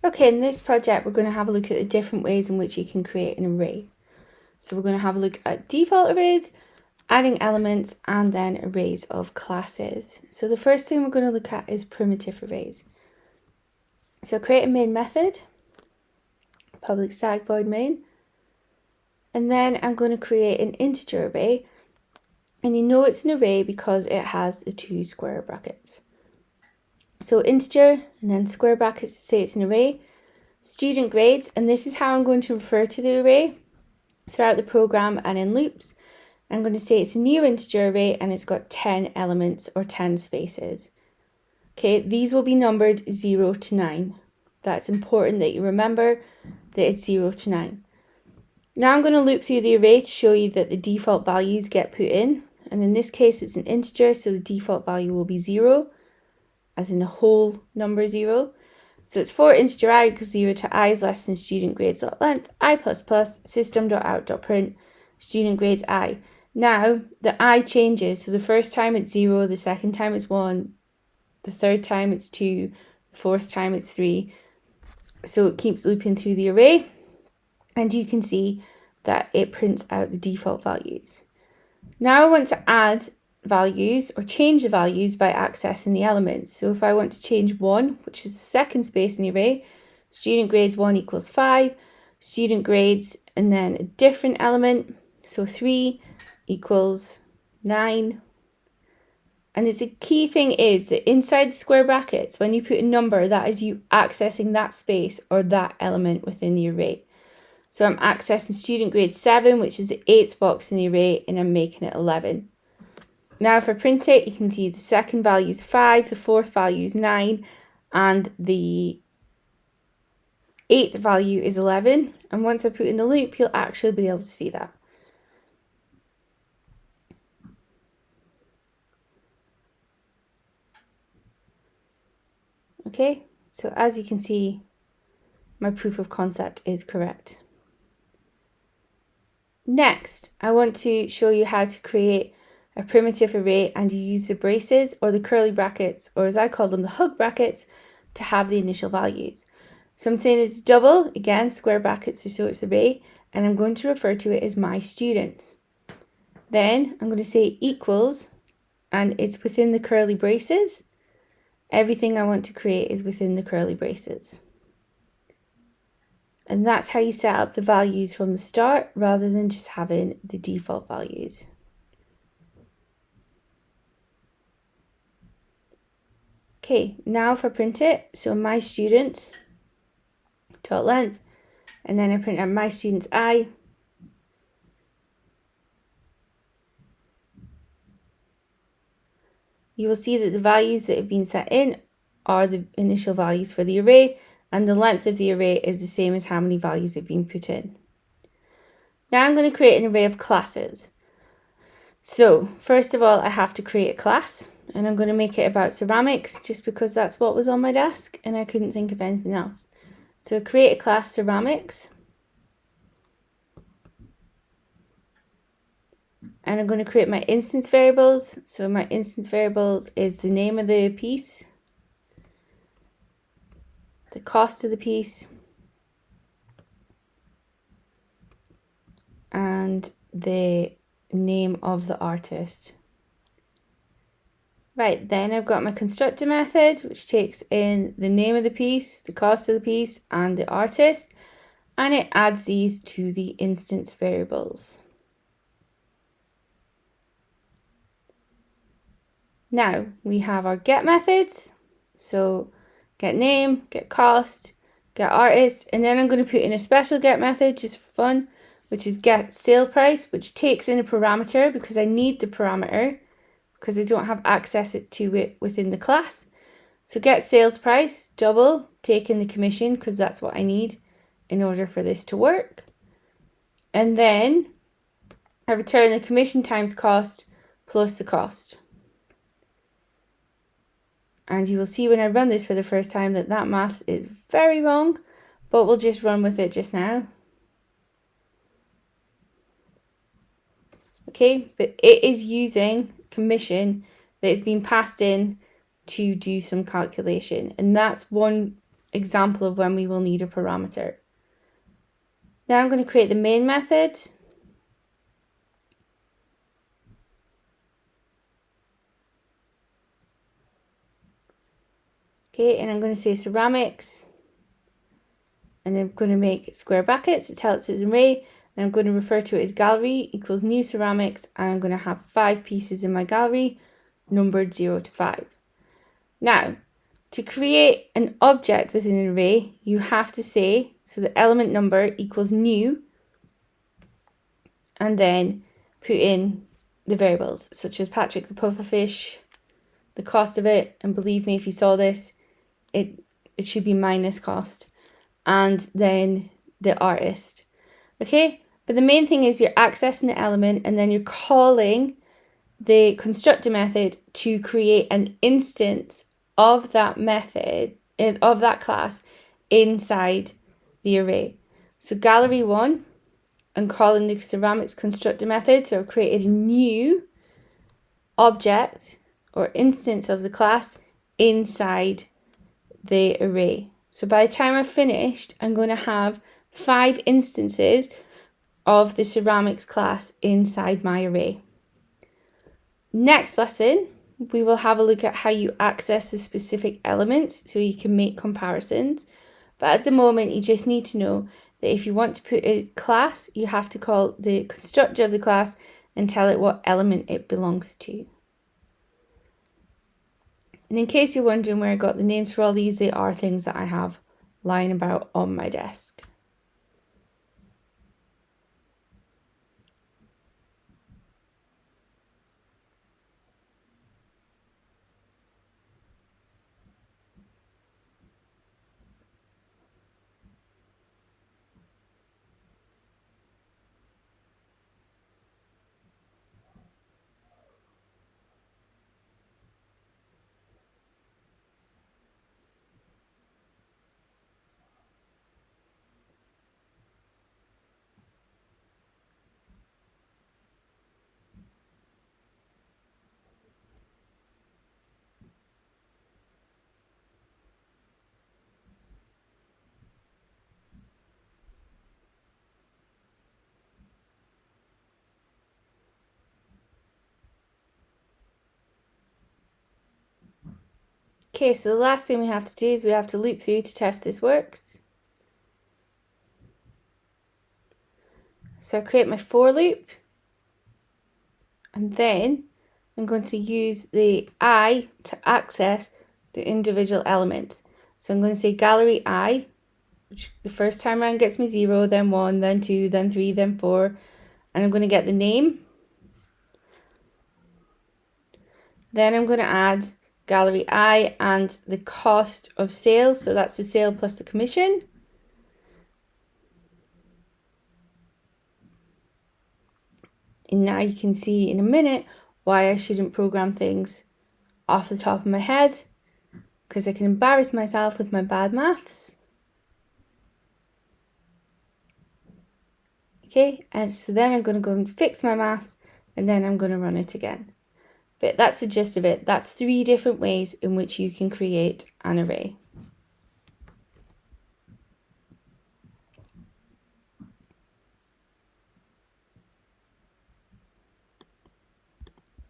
Okay, in this project, we're going to have a look at the different ways in which you can create an array. So we're going to have a look at default arrays, adding elements, and then arrays of classes. So the first thing we're going to look at is primitive arrays. So create a main method, public static void main, and then I'm going to create an integer array. And you know it's an array because it has the two square brackets. So integer and then square brackets to say it's an array. Student grades, and this is how I'm going to refer to the array throughout the program and in loops. I'm going to say it's a new integer array and it's got 10 elements or 10 spaces. Okay, these will be numbered 0 to 9. That's important that you remember that it's 0 to 9. Now I'm going to loop through the array to show you that the default values get put in. And in this case, it's an integer, so the default value will be 0, as in the whole number 0. So it's for integer I because 0 to I is less than student grades.length, I++, system.out.print, student grades I. Now, the I changes. So the first time it's 0, the second time it's 1, the third time it's 2, the fourth time it's 3. So it keeps looping through the array. And you can see that it prints out the default values. Now I want to add values or change the values by accessing the elements. So if I want to change 1, which is the second space in the array, student grades 1 equals 5, student grades and then a different element, so 3 equals 9. And the key thing is that inside the square brackets, when you put a number, that is you accessing that space or that element within the array. So I'm accessing student grade 7, which is the 8th box in the array, and I'm making it 11. Now if I print it, you can see the second value is 5, the fourth value is 9, and the 8th value is 11. And once I put in the loop, you'll actually be able to see that. Okay, so as you can see, my proof of concept is correct. Next, I want to show you how to create a primitive array and you use the braces or the curly brackets, or as I call them, the hug brackets, to have the initial values. So I'm saying it's double, again, square brackets to show it's the array, and I'm going to refer to it as my students. Then I'm going to say equals, and it's within the curly braces. Everything I want to create is within the curly braces. And that's how you set up the values from the start rather than just having the default values. Okay, now if I print it, so my students dot length, and then I print out my students I. You will see that the values that have been set in are the initial values for the array, and the length of the array is the same as how many values have been put in. Now I'm going to create an array of classes. So first of all, I have to create a class, and I'm going to make it about ceramics just because that's what was on my desk and I couldn't think of anything else. So create a class ceramics. And I'm going to create my instance variables. So my instance variables is the name of the piece, the cost of the piece, and the name of the artist. Right, then I've got my constructor method, which takes in the name of the piece, the cost of the piece, and the artist, and it adds these to the instance variables. Now we have our get methods, so get name, get cost, get artist, and then I'm going to put in a special get method just for fun, which is get sale price, which takes in a parameter because I need the parameter because I don't have access to it within the class. So get sales price, double, take in the commission because that's what I need in order for this to work. And then I return the commission times cost plus the cost. And you will see when I run this for the first time that that maths is very wrong, but we'll just run with it just now. Okay, but it is using commission that has been passed in to do some calculation. And that's one example of when we will need a parameter. Now I'm going to create the main method. Okay, and I'm going to say ceramics, and I'm going to make square brackets to tell it's an array, and I'm going to refer to it as gallery equals new ceramics, and I'm going to have 5 pieces in my gallery numbered 0 to 5. Now, to create an object within an array, you have to say, so the element number equals new, and then put in the variables, such as Patrick the pufferfish, the cost of it, and believe me, if you saw this, it should be minus cost, and then the artist. Okay, but the main thing is you're accessing the element, and then you're calling the constructor method to create an instance of that method, of that class, inside the array. So gallery 1, I'm calling the ceramics constructor method, so I've created a new object or instance of the class inside the array. So by the time I've finished, I'm going to have 5 instances of the ceramics class inside my array. Next lesson, we will have a look at how you access the specific elements so you can make comparisons. But at the moment, you just need to know that if you want to put a class, you have to call the constructor of the class and tell it what element it belongs to. And in case you're wondering where I got the names for all these, they are things that I have lying about on my desk. Okay, so the last thing we have to do is we have to loop through to test this works. So I create my for loop, and then I'm going to use the I to access the individual elements. So I'm going to say gallery I, which the first time around gets me 0, then 1, then 2, then 3, then 4, and I'm going to get the name. Then I'm going to add gallery I and the cost of sale, so that's the sale plus the commission. And now you can see in a minute why I shouldn't program things off the top of my head, because I can embarrass myself with my bad maths. Okay, and so then I'm going to go and fix my maths, and then I'm going to run it again. But that's the gist of it. That's 3 different ways in which you can create an array.